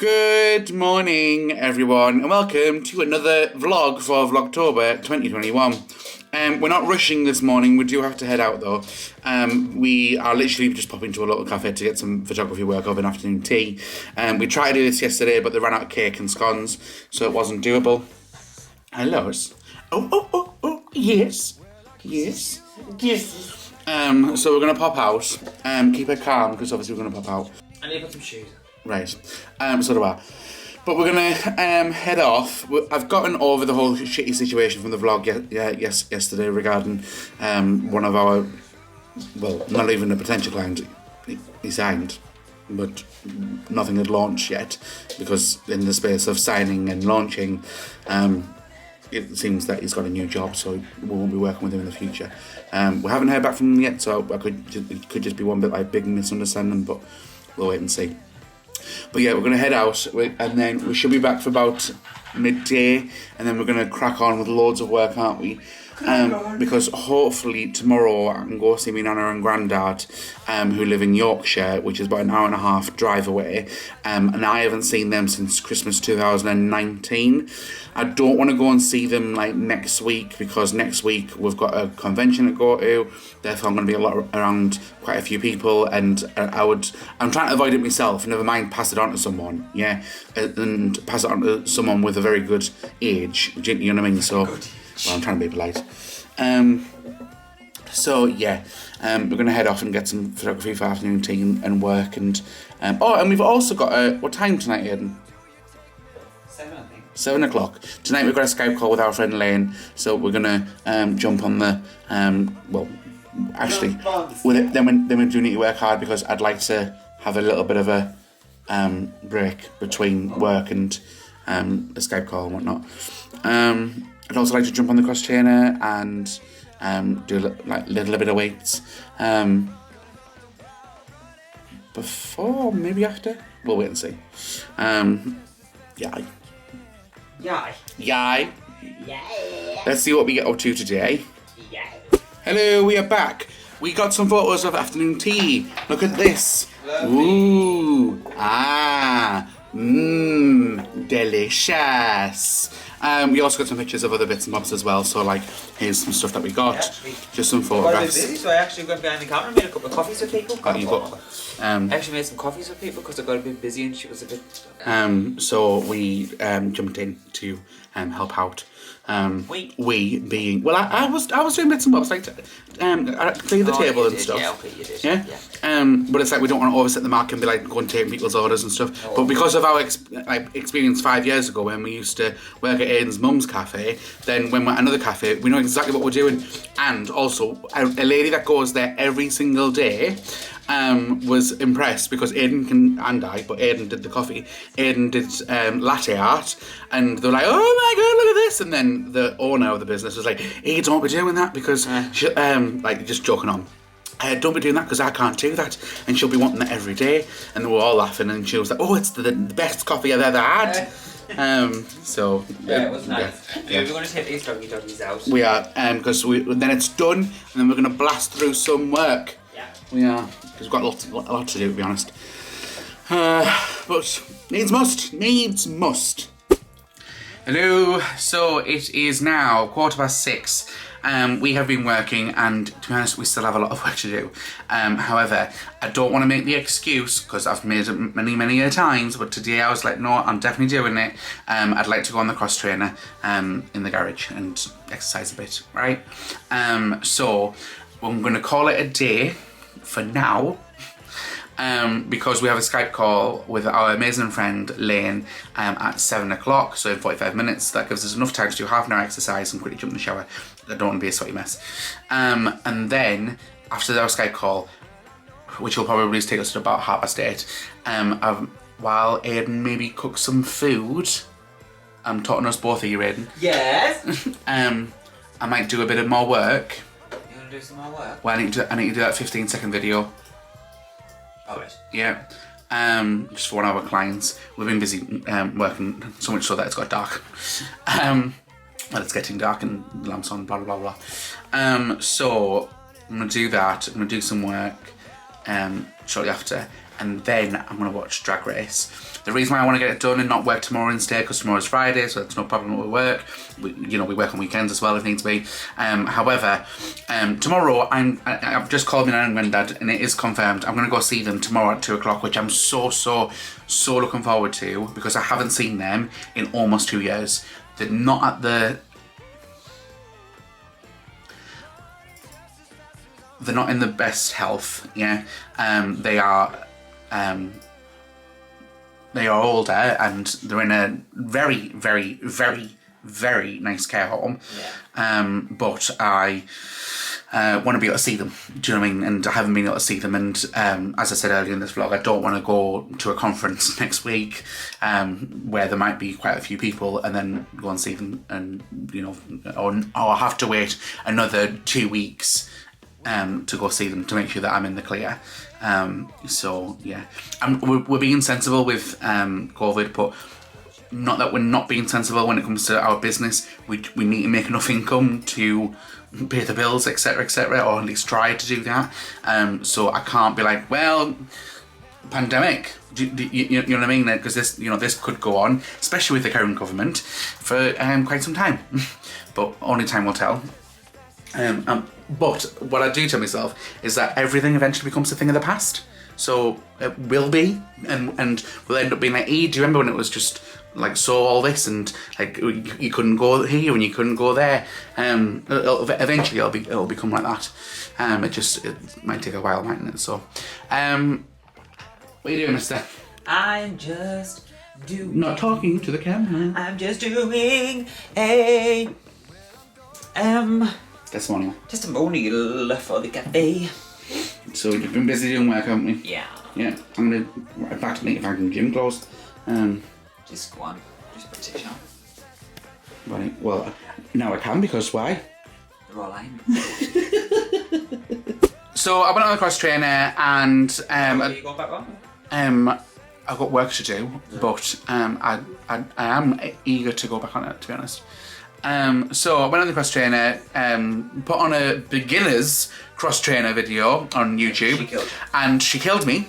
Good morning, everyone, and welcome to another vlog for Vlogtober 2021. We're not rushing this morning. We do have to head out though. We are literally just popping to a local cafe to get some photography work over an afternoon tea. We tried to do this yesterday, but they ran out of cake and scones, so it wasn't doable. Hello. Oh, yes. So we're gonna pop out. Keep it calm because obviously we're gonna pop out. I need to put some shoes. Right. So do I. But we're gonna head off. I've gotten over the whole shitty situation from the vlog yesterday regarding one of our, well, not even a potential client. He signed, but nothing had launched yet because in the space of signing and launching, it seems that he's got a new job, so we won't be working with him in the future. We haven't heard back from him yet, so it could just be one bit like big misunderstanding, but we'll wait and see. But yeah, we're going to head out, and then we should be back for about midday, and then we're going to crack on with loads of work, aren't we? Because hopefully tomorrow I can go see my nana and granddad, who live in Yorkshire, which is about an hour and a half drive away, and I haven't seen them since Christmas 2019. I don't want to go and see them like next week, because next week we've got a convention to go to, therefore I'm going to be around quite a few people, and I'm trying to avoid it myself, never mind pass it on to someone, yeah, and pass it on to someone with a very good age, you know what I mean, so... Well, I'm trying to be polite. So yeah, we're going to head off and get some photography for afternoon tea and work, and and we've also got what time tonight, Aiden? 7, I think. 7 o'clock. Tonight we've got a Skype call with our friend Lane, so we're going to jump on the, well, actually, with it, then we do need to work hard because I'd like to have a little bit of a break between work and the Skype call and whatnot. I'd also like to jump on the cross trainer and do like little bit of weights. Before, maybe after? We'll wait and see. Yay. Let's see what we get up to today. Hello, we are back. We got some photos of afternoon tea. Look at this. Lovely. Ooh. Delicious. We also got some pictures of other bits and bobs as well, so like here's some stuff that we got, just some photographs. I was busy, so I actually went behind the counter and made a couple of coffees for people. I actually made some coffees for people because I got a bit busy and she was a bit... So we jumped in to help out. We being... Well, I was doing bits and bobs, like I cleaned the table and stuff. Yeah, okay, you did. Yeah? But it's like we don't want to overset the mark and be like, go and take people's orders and stuff. But because of our experience 5 years ago when we used to work at Aiden's mum's cafe, then when we're at another cafe, we know exactly what we're doing. And also, a lady that goes there every single day was impressed because Aiden Aiden did the coffee. Aiden did latte art, and they were like, "Oh my god, look at this!" And then the owner of the business was like, "Hey, don't be doing that because like just joking on. Don't be doing that because I can't do that, and she'll be wanting that every day." And they were all laughing, and she was like, "Oh, it's the best coffee I've ever had." So yeah, it was nice. Yeah, we're going to take these doggies out. We are, because then it's done, and then we're going to blast through some work. Yeah, we are, because we've got a lot to do, to be honest. But needs must. Hello. So it is now 6:15. We have been working, and to be honest, we still have a lot of work to do. However, I don't want to make the excuse, because I've made it many times, but today I was like, no, I'm definitely doing it. I'd like to go on the cross trainer in the garage and exercise a bit, right? So I'm going to call it a day for now. Because we have a Skype call with our amazing friend Lane at 7 o'clock, so in 45 minutes. That gives us enough time to do half an hour exercise and quickly jump in the shower. I don't want to be a sweaty mess. And then after our Skype call, which will probably take us to about 8:30, while Aiden maybe cooks some food, I'm talking us both here, Aiden. Yes. I might do a bit of more work. You want to do some more work? Well, I need to do that 15-second video. Alright. Yeah, just for one of our clients. We've been busy working so much so that it's got dark. Well, it's getting dark and the lamp's on, blah blah blah. So I'm gonna do that. I'm gonna do some work shortly after, and then I'm going to watch Drag Race. The reason why I want to get it done and not work tomorrow instead, because tomorrow's Friday, so it's no problem with work. We work on weekends as well if needs be. However, tomorrow I've just called my nan and granddad, and it is confirmed. I'm going to go see them tomorrow at 2 o'clock, which I'm so looking forward to, because I haven't seen them in almost 2 years. They're not at the... They're not in the best health, yeah. They are older, and they're in a very, very, very, very nice care home. Yeah. But I want to be able to see them. Do you know what I mean? And I haven't been able to see them. And as I said earlier in this vlog, I don't want to go to a conference next week where there might be quite a few people, and then go and see them, and or have to wait another 2 weeks to go see them to make sure that I'm in the clear. So yeah, we're being sensible with COVID, but not that we're not being sensible when it comes to our business. We need to make enough income to pay the bills, etc., or at least try to do that. So I can't be like, well, pandemic. You know what I mean? Because this could go on, especially with the current government, for quite some time. But only time will tell. But what I do tell myself is that everything eventually becomes a thing of the past. So it will be, and we'll end up being like, hey, do you remember when it was just like all this, and like you couldn't go here and you couldn't go there? Eventually it'll become like that. It might take a while, mightn't it? So, what are you doing, mister? I'm just doing... Not talking to the camera. I'm just doing a... testimonial. Testimonial for the cafe. So you've been busy doing work, haven't we? Yeah. Yeah. I'm gonna right back to make if I can gym clothes. Just go on. Just put it on. Right. Well, now I can, because why? They're all lined. So I went on the cross trainer, and Are you going back on? I've got work to do, but I am eager to go back on it, to be honest. So I went on the cross trainer, put on a beginner's cross trainer video on YouTube, and she killed me.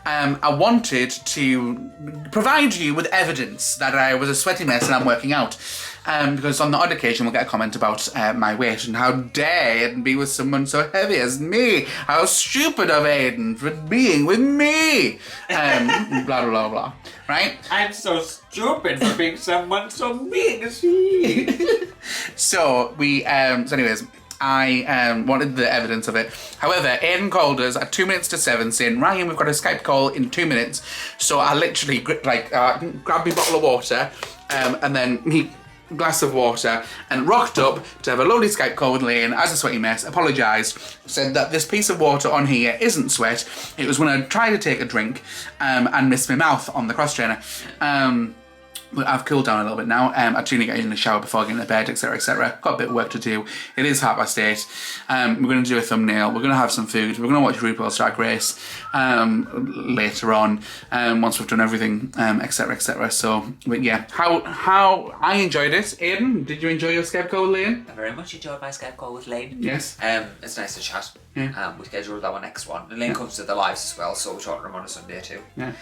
I wanted to provide you with evidence that I was a sweaty mess and I'm working out. Because on the odd occasion we'll get a comment about my weight, and how dare Aiden be with someone so heavy as me. How stupid of Aiden for being with me. Blah, blah, blah. Right? I'm so stupid for being someone so big as he. So anyways, I wanted the evidence of it. However, Aiden called us at 2 minutes to 7 saying, Ryan, we've got a Skype call in 2 minutes. So I literally grabbed my bottle of water, and then me glass of water, and rocked up to have a lovely Skype call with Lane as a sweaty mess, apologised, said that this piece of water on here isn't sweat. It was when I tried to take a drink and missed my mouth on the cross trainer. But I've cooled down a little bit now. I do need to get in the shower before getting to bed, etc. Got a bit of work to do. It is 8:30. We're going to do a thumbnail. We're going to have some food. We're going to watch RuPaul's Drag Race later on, once we've done everything, etc. So, but yeah, how I enjoyed it. Aiden, did you enjoy your Skype call with Lane? I very much enjoyed my Skype call with Lane. Yes. It's nice to chat. Yeah. We scheduled our next one. And Lane comes to the lives as well, so we're talking to him on a Sunday too. Yeah.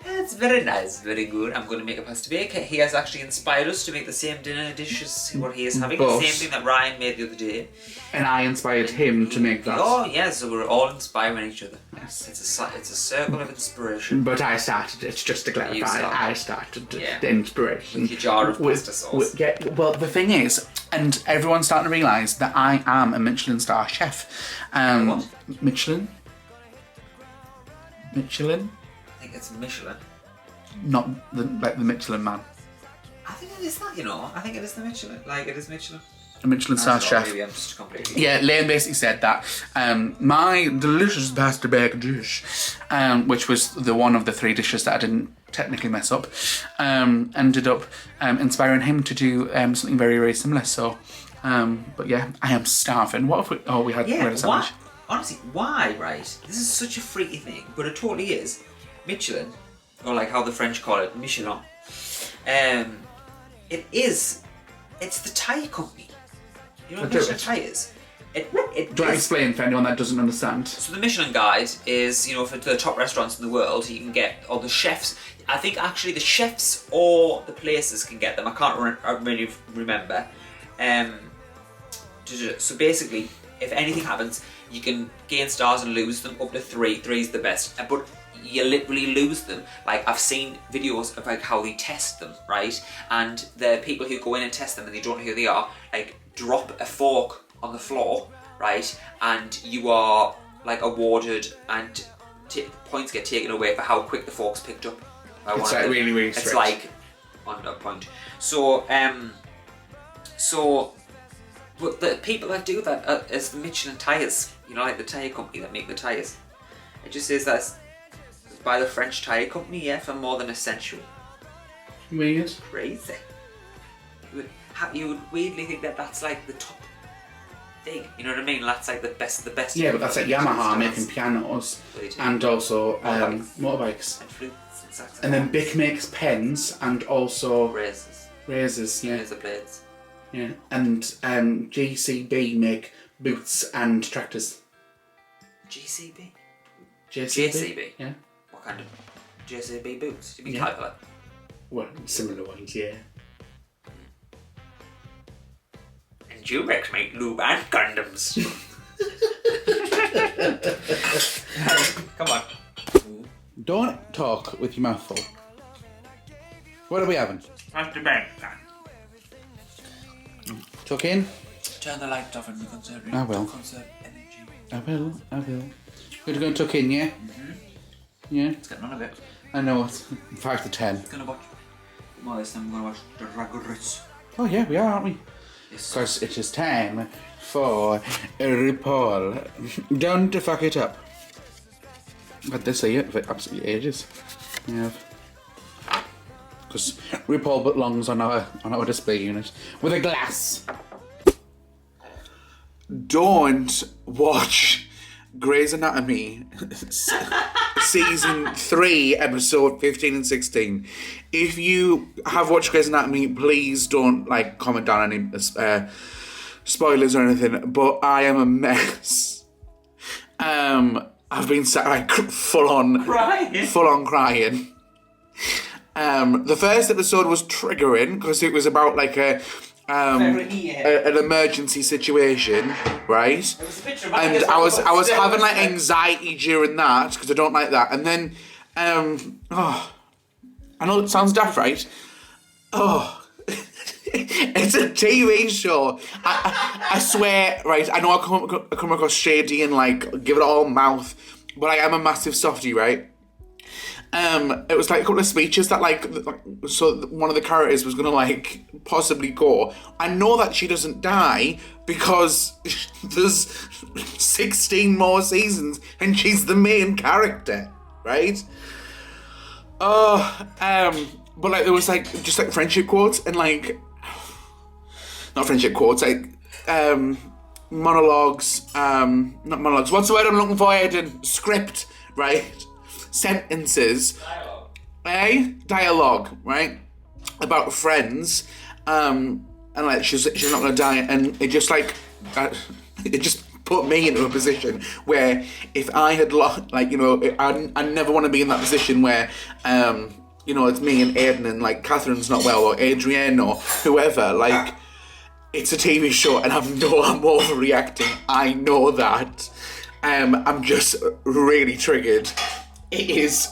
It's very nice, very good. I'm going to make a pasta bake. He has actually inspired us to make the same dinner dish as what he is having. The same thing that Ryan made the other day. And I inspired him to make that. Oh, yeah, so we're all inspiring each other. Yes. It's a circle of inspiration. But I started it, just to clarify. I started the inspiration. With your jar of pasta sauce. Well, the thing is, and everyone's starting to realise that I am a Michelin star chef. What? Michelin? I think it's Michelin. Not the Michelin man. I think it is that, you know. I think it is the Michelin. Like, it is Michelin. A Michelin star chef. Maybe I'm just completely... Yeah, Lane basically said that my delicious pasta bake dish, which was the one of the 3 dishes that I didn't technically mess up, ended up inspiring him to do something very, very similar. So, but yeah, I am starving. What if we had a sandwich? Honestly, why, right? This is such a freaky thing, but it totally is. Michelin, or like how the French call it, Michelin. It's the tyre company. You know what Michelin tyre is? Do you want to explain for anyone that doesn't understand? So the Michelin Guide is, you know, for the top restaurants in the world, you can get, or the chefs, I think actually the chefs or the places can get them, I can't really remember. So basically, if anything happens, you can gain stars and lose them up to 3. 3 is the best, but you literally lose them. Like, I've seen videos of like how they test them, right? And the people who go in and test them and they don't know who they are, like, drop a fork on the floor, right? And you are like awarded, and points get taken away for how quick the fork's picked up. It's like really, really strict. It's like on a point. So, but the people that do that is the Michelin Tires. You know, like the tyre company that make the tyres. It just says that's by the French tyre company, yeah, for more than essential. Weird. Crazy. You would weirdly think that that's like the top thing. You know what I mean? That's like the best of the best. Yeah, but that's like Yamaha making pianos and also motorbikes. And flutes and saxophones. And then Bic makes pens and also razors, yeah. Razor blades. Yeah, and GCB make boots and tractors. GCB? JCB? Yeah. What kind of JCB boots? Do you mean Caterpillar? Well, similar ones, yeah. And Durex make lube and condoms. Come on. Don't talk with your mouth full. What are we having? That's the bed. Tuck in. Turn the light off and conserve I will. Conserve energy. I will. We're going to tuck in, yeah? Yeah? Let's get none of it. I know, it's 5 to 10. Gonna watch. More this time, I'm gonna watch the Drag Race. Oh yeah, we are, aren't we? Yes. Because it is time for RuPaul. Don't fuck it up. I've had to say it for absolutely ages. Yeah. Because RuPaul belongs on our display unit with a glass. Don't watch Grey's Anatomy season 3 episode 15 and 16. If you have watched Grey's Anatomy, please don't like comment down any spoilers or anything, but I am a mess. I've been sat like full on crying. The first episode was triggering because it was about like an emergency situation, right? It was a bit dramatic. And I was having like anxiety during that because I don't like that. And then I know it sounds daft, right? It's a TV show. I swear, right? I know I come across shady and like give it all mouth, but I am a massive softie, right? It was like a couple of speeches that so one of the characters was gonna like possibly go. I know that she doesn't die because there's 16 more seasons and she's the main character, right? But like there was like just like friendship quotes and like not friendship quotes, like monologues, not monologues. What's the word I'm looking for, Aiden? Script, right? Sentences. Dialogue, right? About friends, and like she's not gonna die, and it just like it just put me into a position where if I had lost, like, you know, I never want to be in that position where you know, it's me and Aiden and like Catherine's not well or Adrienne or whoever, like it's a TV show and I'm overreacting. I know that. I'm just really triggered. It is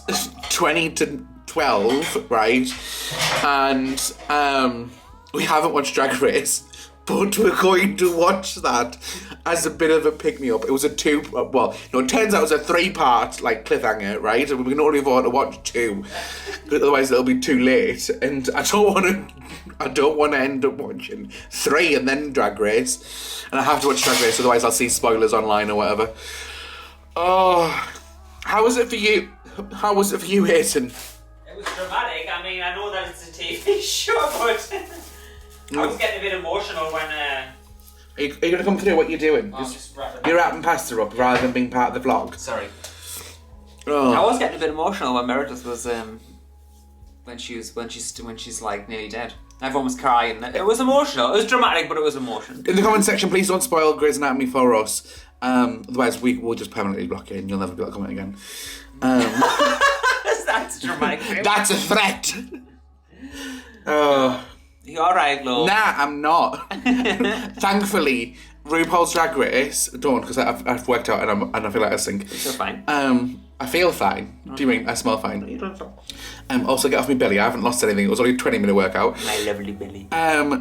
20 to 12, right? And we haven't watched Drag Race, but we're going to watch that as a bit of a pick-me-up. It was a it turns out it was a 3-part like cliffhanger, right? And we can only afford to watch 2, otherwise it'll be too late. And I don't want to end up watching 3 and then Drag Race. And I have to watch Drag Race, otherwise I'll see spoilers online or whatever. Oh, how was it for you? How was it for you, Aiden? It was dramatic. I mean, I know that it's a TV show, but I was getting a bit emotional when. Are you going to come through what you're doing? You're wrapping pasta up rather than being part of the vlog. Sorry. Oh. I was getting a bit emotional when Meredith was when she's like nearly dead. Everyone was crying. It was emotional. It was dramatic, but it was emotional. In the comment section, please don't spoil Grey's Anatomy for us. Otherwise, we will just permanently block you and you'll never be able to comment again. That's dramatic. That's a threat. You alright, love? Nah, I'm not. Thankfully, RuPaul's Drag Race, don't, because I've worked out and I feel like I stink. You're fine. I feel fine. Do you mean I smell fine? You don't know. Also, get off my belly. I haven't lost anything. It was only a 20-minute workout. My lovely Billy.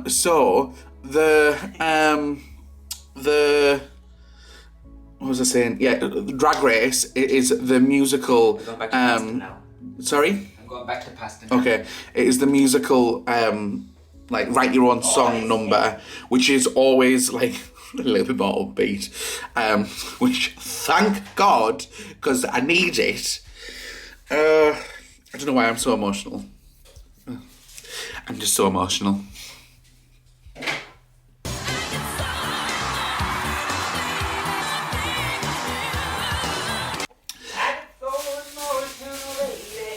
So the what was I saying? Yeah, Drag Race is the musical. We're going back to pasta now. Sorry? I'm going back to pasta now. Okay. It is the musical like write your own song number, which is always like a little bit more upbeat. Which thank God, because I need it. I don't know why I'm so emotional. I'm just so emotional.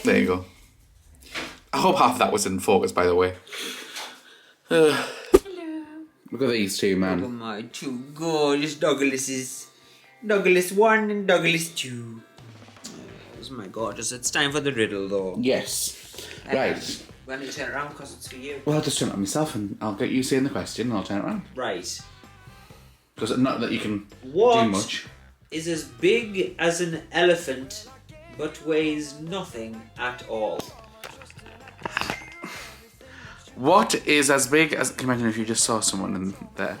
There you go. I hope half of that was in focus, by the way. Hello. Look at these two, man. Look at my two gorgeous Douglases. Douglas 1 and Douglas 2. Oh my gorgeous. It's time for the riddle, though. Yes. Right. When you turn it around, because it's for you. Well, I'll just turn it on myself and I'll get you saying the question and I'll turn it around. Right. Because not that you can What do much. is as big as an elephant but weighs nothing at all? What is as big as... Can you imagine if you just saw someone in there?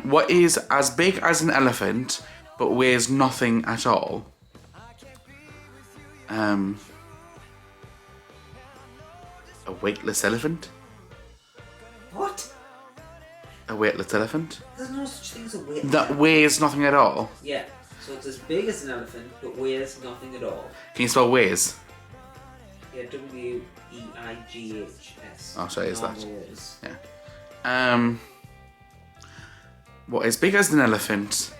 What is as big as an elephant but weighs nothing at all? A weightless elephant? What? A weightless elephant? There's no such thing as a weight. That weighs nothing at all? Yeah. So it's as big as an elephant but weighs nothing at all. Can you spell weighs? Yeah, W-E-I-G-H-S. Oh, sorry, is that? Normal weighs. Yeah. What is big as an elephant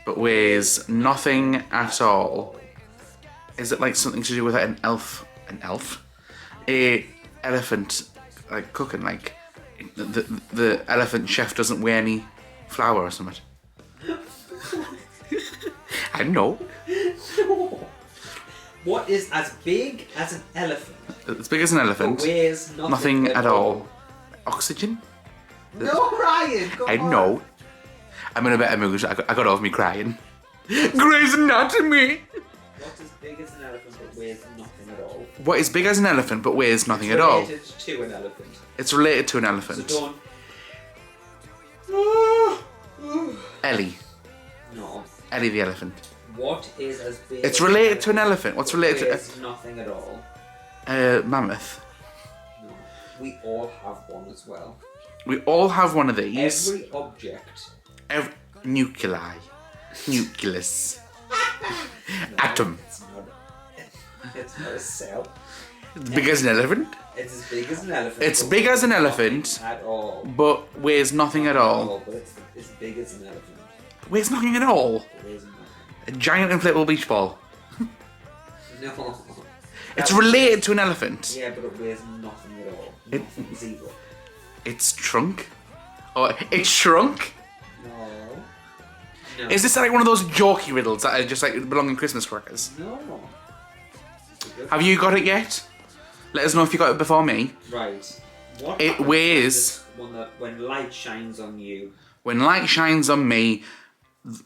but weighs nothing at all? Is it like something to do with an elf? An elf? A elephant like cooking, like the elephant chef doesn't weigh any flour or something. I don't know. No. What is as big as an elephant? As big as an elephant. But weighs nothing at all. Oxygen? No, Ryan. Go I on. know. I'm in a better mood. I got over me crying. Grey's Anatomy. What's as big as an elephant but weighs nothing at all? What is big as an elephant but weighs nothing at all? Related to an elephant. It's related to an elephant. So don't. Ellie. No. Ellie the elephant. What is as big? It's as related an to an elephant. What's related to weighs nothing at all. mammoth? No. We all have one as well. We all have one of these. Every object. Nuclei. Nucleus. Atom. It's not a cell. It's big as an elephant. It's as big as an elephant. It's but big as an nothing elephant, at all. but weighs nothing at all. But it's as big as an elephant. Weighs nothing at all. It weighs nothing. A giant inflatable beach ball. No. It's related to an elephant. Yeah, but it weighs nothing at all. Nothing, zero. It's trunk. Oh, it's shrunk. No. No. Is this like one of those jokey riddles that are just like belong in Christmas crackers? No. Have you got it yet? Let us know if you got it before me. Right. What It happens weighs- when light shines on you. When light shines on me,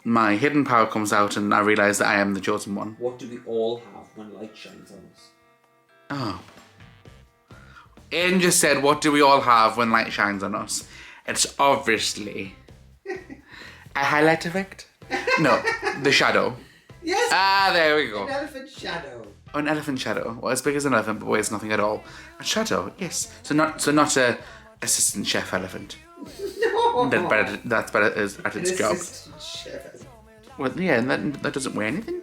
my hidden power comes out and I realise that I am the chosen one. What do we all have when light shines on us? Oh. Aiden just said, what do we all have when light shines on us? It's obviously a highlight effect? No, the shadow. Yes. Ah, there we go. An elephant shadow. Oh, an elephant shadow. Well, as big as an elephant, but weighs nothing at all. A shadow, yes. So not a assistant chef elephant. No. That's better at its job. Assistant chef. Well, yeah, and that doesn't weigh anything.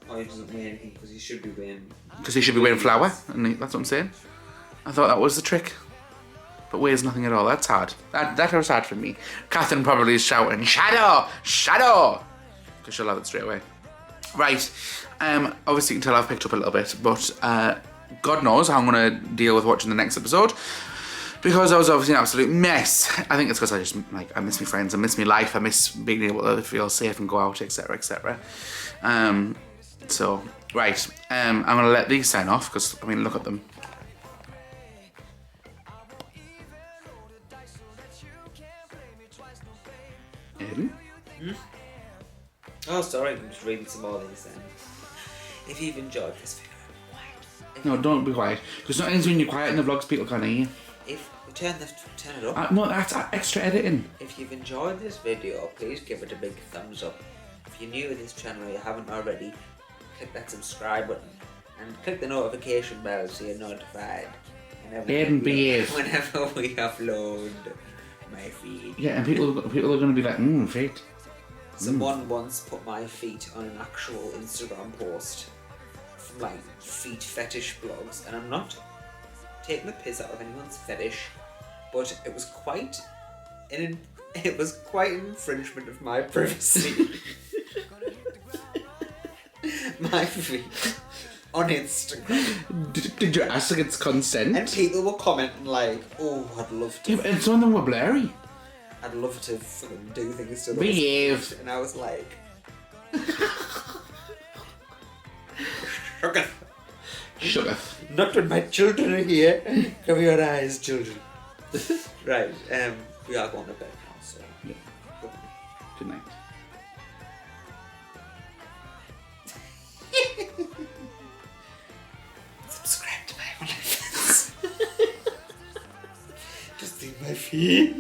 Oh, he doesn't weigh anything because he should be weighing. Because he should be weighing flour, and that's what I'm saying. I thought that was the trick. But weighs nothing at all. That's hard. That was hard for me. Catherine probably is shouting, "Shadow! Shadow!" Because she'll have it straight away. Right. Obviously you can tell I've picked up a little bit, but God knows how I'm going to deal with watching the next episode. Because I was obviously an absolute mess. I think it's because I just, like, I miss my friends, I miss my life, I miss being able to feel safe and go out, etc, etc. So, right, I'm going to let these sign off, because, I mean, look at them. Aiden? Oh, sorry, I'm just reading some more things then. If you've enjoyed this video, No, don't be quiet. Because sometimes when you're quiet in the vlogs, people can't hear you. if we turn it up. No, that's extra editing. If you've enjoyed this video, please give it a big thumbs up. If you're new to this channel or you haven't already, click that subscribe button and click the notification bell so you're notified whenever we upload my feed. Yeah, and people are going to be like, feet. Someone once put my feet on an actual Instagram post from like feet fetish blogs, and I'm not taking the piss out of anyone's fetish, but it was quite an infringement of my privacy. My feet on Instagram. Did you ask against consent? And people were commenting like, "Oh, I'd love to." Yeah, and some of them were blurry. I'd love to fucking do things to Behave. And I was like, Sugar. not when my children are here. Cover your eyes, children. Right, we are going to bed now, so. Yeah. Good night. Subscribe to my OnlyFans. Just see my feet.